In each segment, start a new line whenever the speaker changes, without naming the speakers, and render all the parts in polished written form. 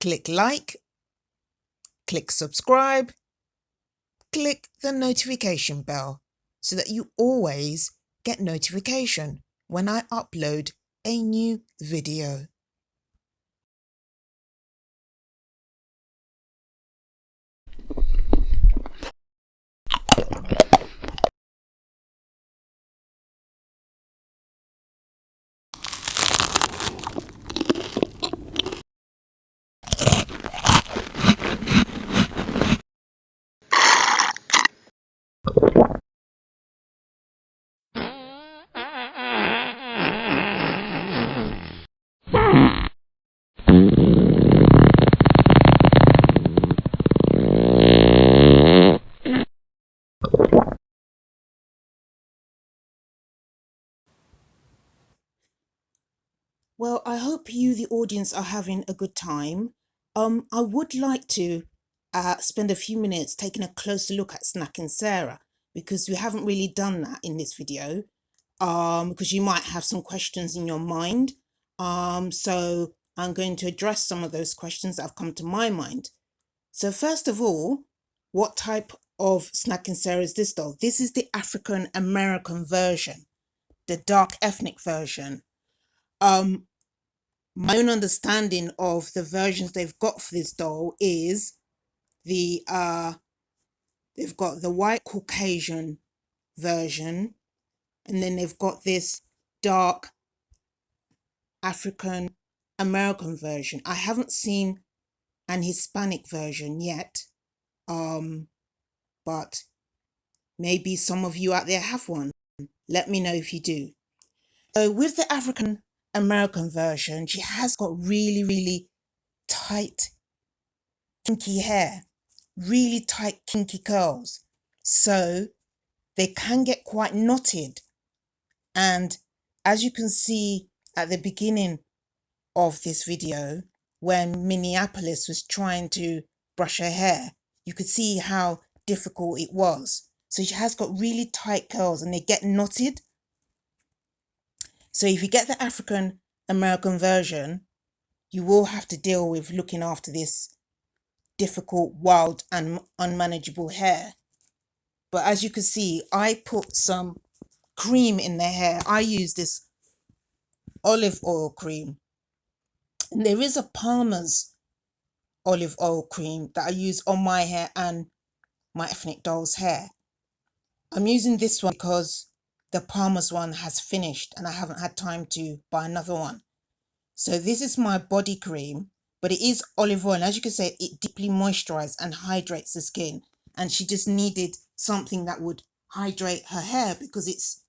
Click like, click subscribe, click the notification bell so that you always get notification when I upload a new video. Well, I hope you, the audience, are having a good time. I would like to spend a few minutes taking a closer look at Snackin Sara because we haven't really done that in this video. Because you might have some questions in your mind. So I'm going to address some of those questions that have come to my mind. So first of all, what type of Snackin Sara is this doll? This is the African American version, the dark ethnic version. My own understanding of the versions they've got for this doll is they've got the white Caucasian version, and then they've got this dark African American version. I haven't seen an Hispanic version yet, but maybe some of you out there have one. Let me know if you do. So with the African American version, she has got really, really tight, kinky hair, really tight, kinky curls. So they can get quite knotted. And as you can see at the beginning of this video, when Minneapolis was trying to brush her hair, you could see how difficult it was. So she has got really tight curls and they get knotted. So if you get the African American version, you will have to deal with looking after this difficult, wild and unmanageable hair. But as you can see, I put some cream in their hair. I use this olive oil cream. And there is a Palmer's olive oil cream that I use on my hair and my ethnic doll's hair. I'm using this one because the Palmer's one has finished and I haven't had time to buy another one. So this is my body cream, but it is olive oil. And as you can see, it deeply moisturizes and hydrates the skin. And she just needed something that would hydrate her hair because it's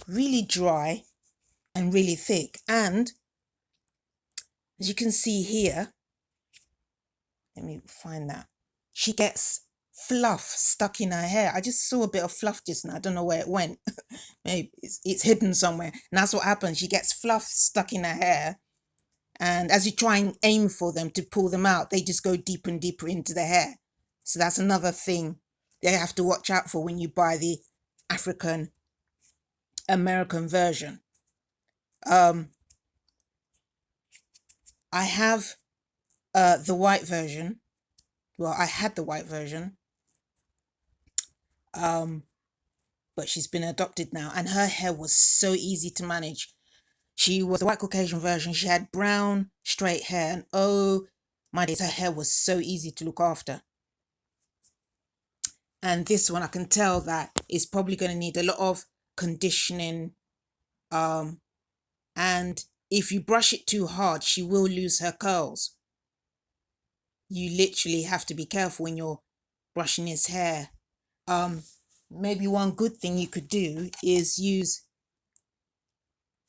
really dry and really thick. And as you can see here, let me find that, she gets fluff stuck in her hair. I just saw a bit of fluff just now. I don't know where it went. Maybe it's hidden somewhere. And that's what happens. She gets fluff stuck in her hair. And as you try and aim for them to pull them out, they just go deeper and deeper into the hair. So that's another thing they have to watch out for when you buy the African American version. I have the white version. Well, I had the white version. But she's been adopted now, and her hair was so easy to manage. She was the white Caucasian version. She had brown, straight hair, and oh my days, her hair was so easy to look after. And this one, I can tell that is probably going to need a lot of conditioning. And if you brush it too hard, she will lose her curls. You literally have to be careful when you're brushing his hair. Maybe one good thing you could do is use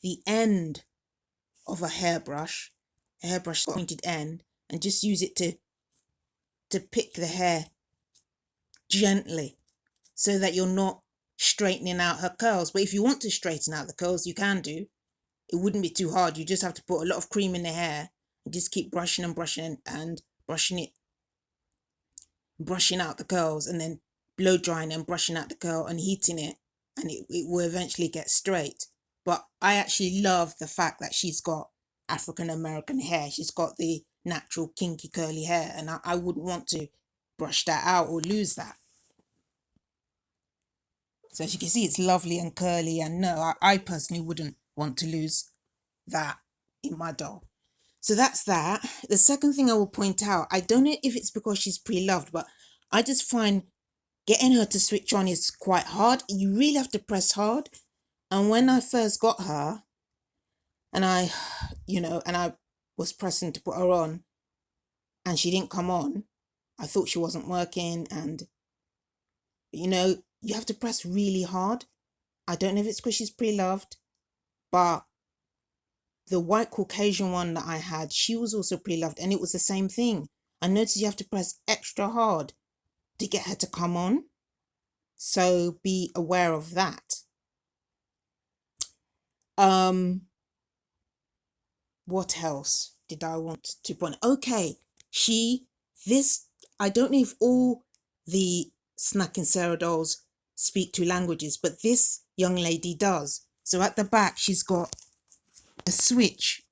the end of a hairbrush pointed end, and just use it to pick the hair gently so that you're not straightening out her curls. But if you want to straighten out the curls, you can do. It wouldn't be too hard. You just have to put a lot of cream in the hair and just keep brushing and brushing and brushing it, brushing out the curls, and then blow drying and brushing out the curl and heating it, and it will eventually get straight. But I actually love the fact that she's got African American hair. She's got the natural kinky curly hair, and I wouldn't want to brush that out or lose that. So as you can see, it's lovely and curly, and no, I personally wouldn't want to lose that in my doll. So that's that. The second thing I will point out, I don't know if it's because she's pre-loved, but I just find getting her to switch on is quite hard. You really have to press hard. And when I first got her, and I was pressing to put her on, and she didn't come on, I thought she wasn't working, and you have to press really hard. I don't know if it's because she's pre-loved, but the white Caucasian one that I had, she was also pre-loved, and it was the same thing. I noticed you have to press extra hard to get her to come on. So be aware of that. What else did I want to point? Okay, I don't know if all the Snackin Sara dolls speak 2 languages, but this young lady does. So at the back, she's got a switch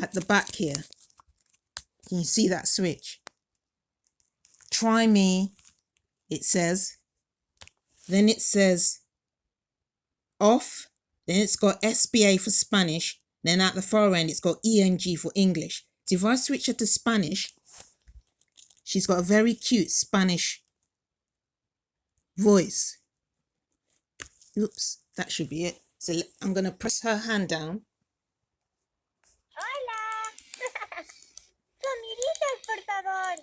at the back here. Can you see that switch? Try me, it says. Then it says off. Then it's got SPA for Spanish. Then at the far end, it's got ENG for English. So if I switch her to Spanish, she's got a very cute Spanish voice. Oops, that should be it. So I'm going to press her hand down.
Hola. Comiditas, por favor.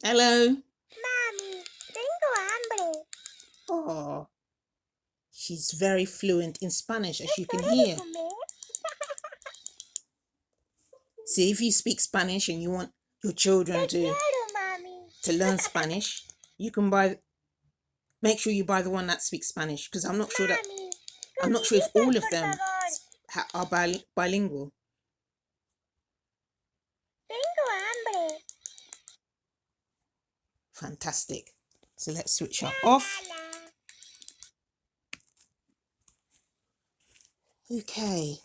Hello.
Mami, tengo hambre.
Oh, she's very fluent in Spanish, as you can
¿Es hora de
hear.
comer?
See, if you speak Spanish and you want your children
Te quiero, mami.
to learn Spanish, you can make sure you buy the one that speaks Spanish, because I'm not sure if all of them are bilingual.
Tengo hambre.
Fantastic. So let's switch her off. Okay.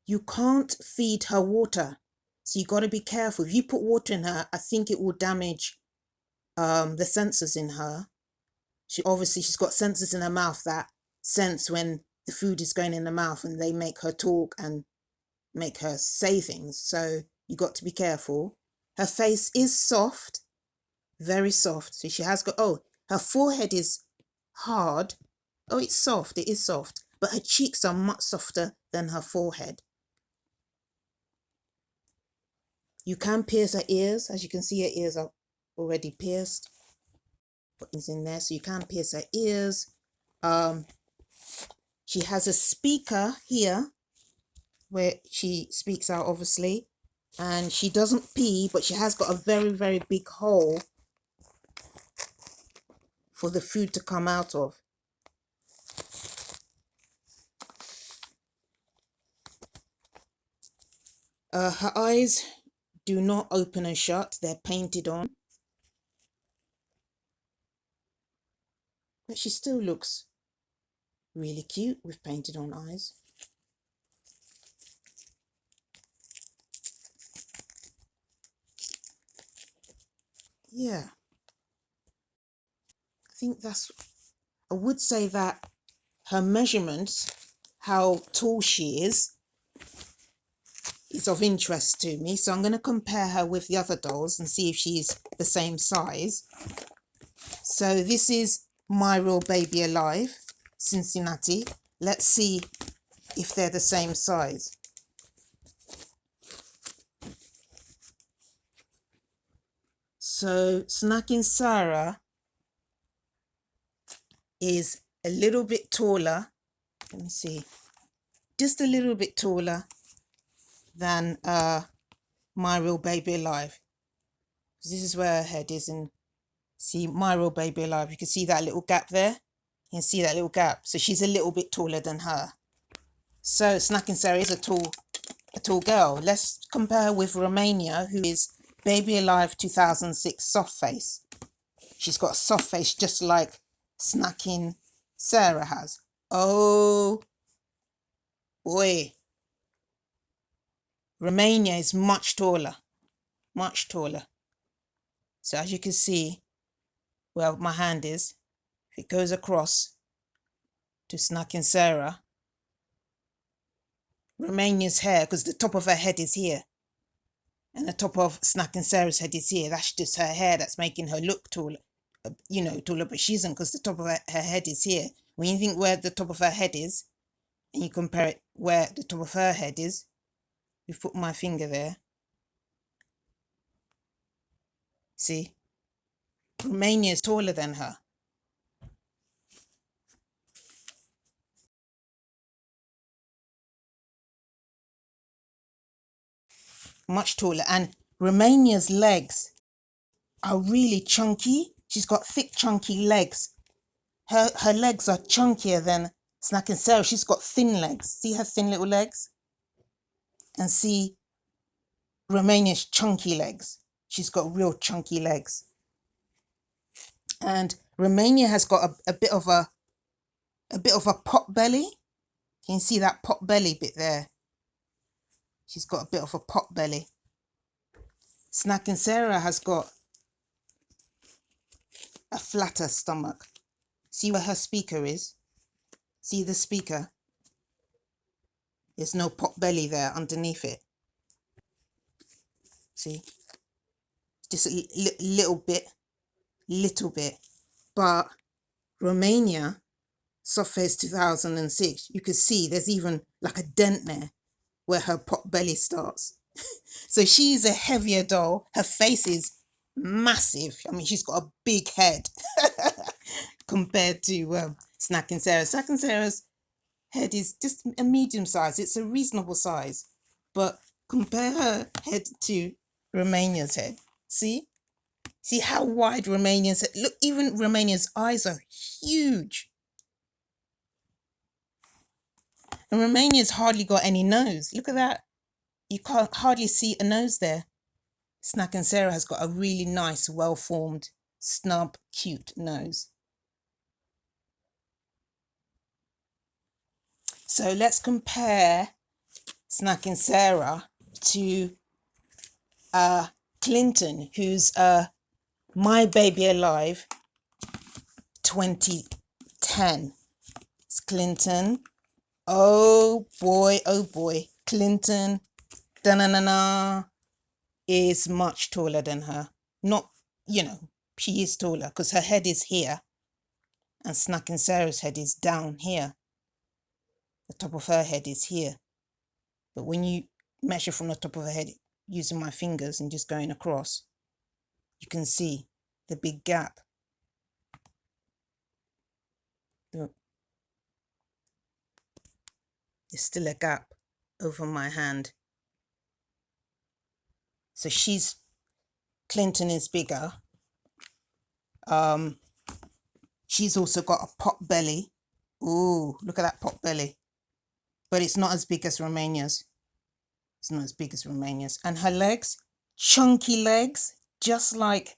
You can't feed her water, so you got to be careful. If you put water in her, I think it will damage the sensors in her. She's got sensors in her mouth that sense when the food is going in the mouth, and they make her talk and make her say things. So you got to be careful. Her face is soft, very soft. So she has got, her forehead is hard. Oh, it's soft. It is soft. But her cheeks are much softer than her forehead. You can pierce her ears. As you can see, her ears are already pierced. Buttons in there, so you can pierce her ears. She has a speaker here where she speaks out, obviously. And she doesn't pee, but she has got a very, very big hole for the food to come out of. Her eyes do not open and shut. They're painted on. But she still looks really cute with painted on eyes. Yeah. I would say that her measurements, how tall she is of interest to me. So I'm going to compare her with the other dolls and see if she's the same size. So this is My Real Baby Alive, Cincinnati. Let's see if they're the same size. So Snackin Sara is a little bit taller. Let me see. Just a little bit taller than My Real Baby Alive. This is where her head is, and see My Real Baby Alive. You can see that little gap there. You can see that little gap. So she's a little bit taller than her. So Snackin Sara is a tall girl. Let's compare her with Romania, who is Baby Alive 2006 soft face. She's got a soft face just like Snackin Sara has. Oh, boy. Romania is much taller. Much taller. So as you can see where my hand is, if it goes across to Snackin Sara, Romania's hair, because the top of her head is here, and the top of Snackin Sara's head is here. That's just her hair that's making her look taller, taller, but she isn't, because the top of her head is here. When you think where the top of her head is, and you compare it where the top of her head is, you put my finger there. See? Romania is taller than her. Much taller. And Romania's legs are really chunky. She's got thick, chunky legs. Her legs are chunkier than Snackin Sara. She's got thin legs. See her thin little legs? And see Romania's chunky legs. She's got real chunky legs. And Romania has got a bit of a pot belly. Can you see that pot belly bit there? She's got a bit of a pot belly. Snackin Sara has got a flatter stomach. See where her speaker is? See the speaker? There's no pot belly there underneath it. See? Just a little bit. But Romania, Soft Face 2006, you can see there's even like a dent there where her pot belly starts. So she's a heavier doll. Her face is massive. I mean, she's got a big head compared to Snackin Sara. Snackin Sara's head is just a medium size. It's a reasonable size. But compare her head to Romania's head. See? See how wide Romania's head? Look, even Romania's eyes are huge. And Romania's hardly got any nose. Look at that. You can't hardly see a nose there. Snackin Sara has got a really nice, well-formed, snub, cute nose. So let's compare Snackin Sara to Clinton, who's My Baby Alive 2010. It's Clinton. Oh boy, Clinton is much taller than her. Not, she is taller because her head is here and Snackin Sara's head is down here. The top of her head is here. But when you measure from the top of her head using my fingers and just going across, you can see the big gap. Look. There's still a gap over my hand. So Clinton is bigger. She's also got a pot belly. Ooh, look at that pot belly. But it's not as big as Romania's. It's not as big as Romania's. And her legs, chunky legs, just like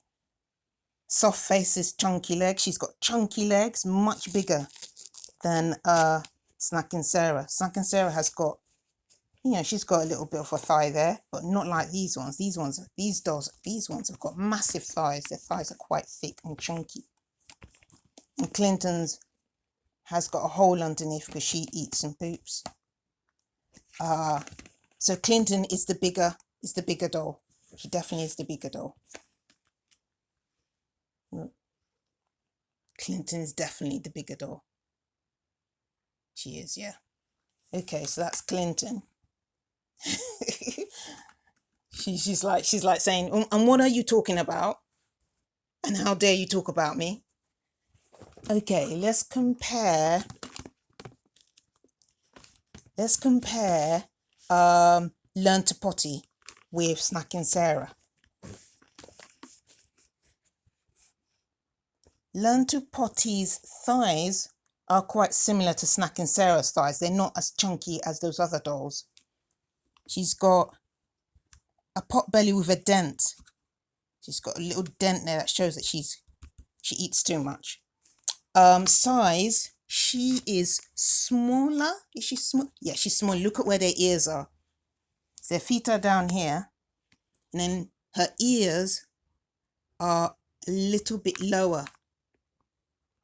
Soft Face's chunky legs. She's got chunky legs, much bigger than Snackin Sara. Snackin Sara has got, she's got a little bit of a thigh there, but not like these ones. These ones have got massive thighs. Their thighs are quite thick and chunky. And Clinton's has got a hole underneath because she eats and poops. So Clinton is the bigger doll. She definitely is the bigger doll. Look. Clinton is definitely the bigger doll. She is, yeah. Okay, so that's Clinton. she's like saying, and what are you talking about? And how dare you talk about me? Okay, let's compare Learn to Potty with Snackin Sara. Learn to Potty's thighs are quite similar to Snackin Sara's thighs. They're not as chunky as those other dolls. She's got a pot belly with a dent. She's got a little dent there that shows that she eats too much. Size, she is smaller. Is she small? Yeah, she's small. Look at where their ears are. Their feet are down here, and then her ears are a little bit lower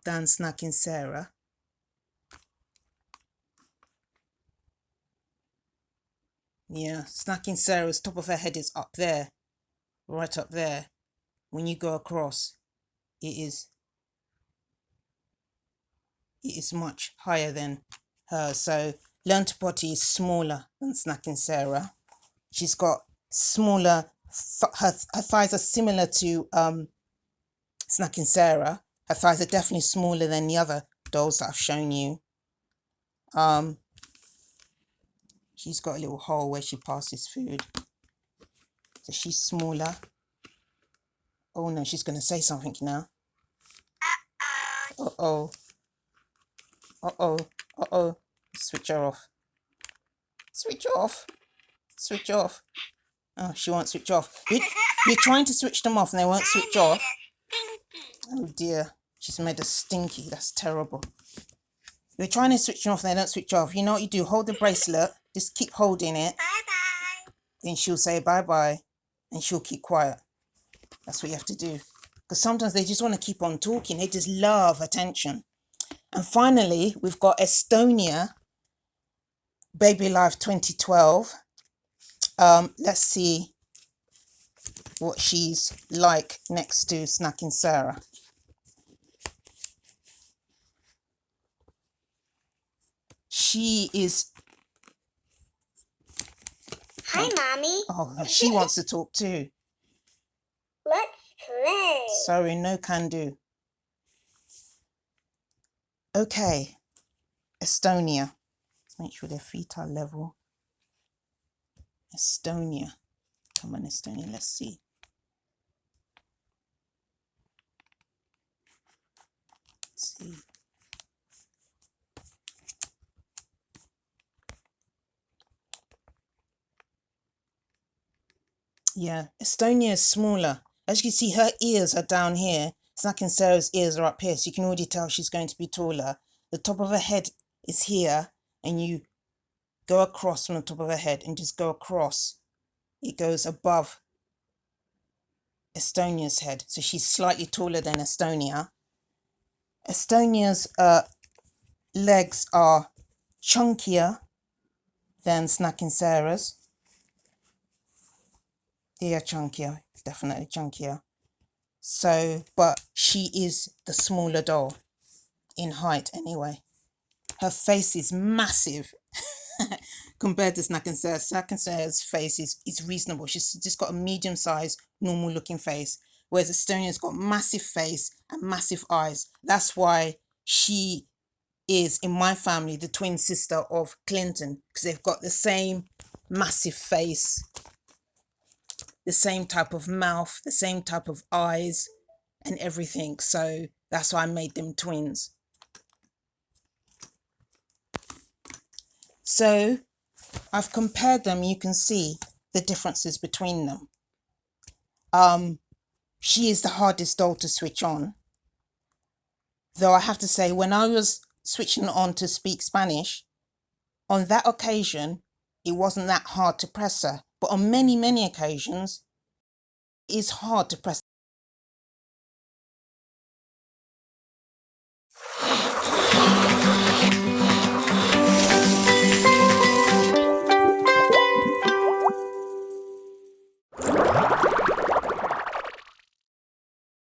than Snackin Sara. Yeah, Snackin Sara's top of her head is up there, right up there. When you go across, it is much higher than her. So Learn to Potty is smaller than Snackin Sara. She's got smaller, her thighs are similar to Snackin Sara. Her thighs are definitely smaller than the other dolls that I've shown you. She's got a little hole where she passes food. So she's smaller. Oh no, she's going to say something now. Uh-oh. Uh-oh. Uh-oh. Switch her off. Switch off. Switch off. Oh, she won't switch off. You're trying to switch them off and they won't switch off. Oh dear. She's made us stinky. That's terrible. You're trying to switch them off and they don't switch off. You know what you do? Hold the bracelet. Just keep holding it.
Bye-bye.
Then she'll say bye-bye. And she'll keep quiet. That's what you have to do. Because sometimes they just want to keep on talking. They just love attention. And finally, we've got Estonia, Baby Live 2012. Let's see what she's like next to Snackin Sara. She is...
Hi, Mommy.
Oh, she wants to talk too.
Let's play.
Sorry, no can do. Okay, Estonia. Let's make sure their feet are level. Estonia. Come on, Estonia, let's see. Let's see. Yeah, Estonia is smaller. As you can see, her ears are down here. Snackin Sara's ears are up here, so you can already tell she's going to be taller. The top of her head is here, and you go across from the top of her head and just go across. It goes above Estonia's head, so she's slightly taller than Estonia. Estonia's legs are chunkier than Snackin Sara's. They are chunkier, definitely chunkier. So, but she is the smaller doll in height anyway. Her face is massive compared to Snackin Sara. Snackin Sara's face is reasonable. She's just got a medium-sized, normal-looking face, whereas Estonia's got massive face and massive eyes. That's why she is, in my family, the twin sister of Clinton, because they've got the same massive face, the same type of mouth, the same type of eyes and everything. So that's why I made them twins. So I've compared them. You can see the differences between them. She is the hardest doll to switch on. Though I have to say, when I was switching on to speak Spanish, on that occasion, it wasn't that hard to press her. But on many, many occasions, it is hard to press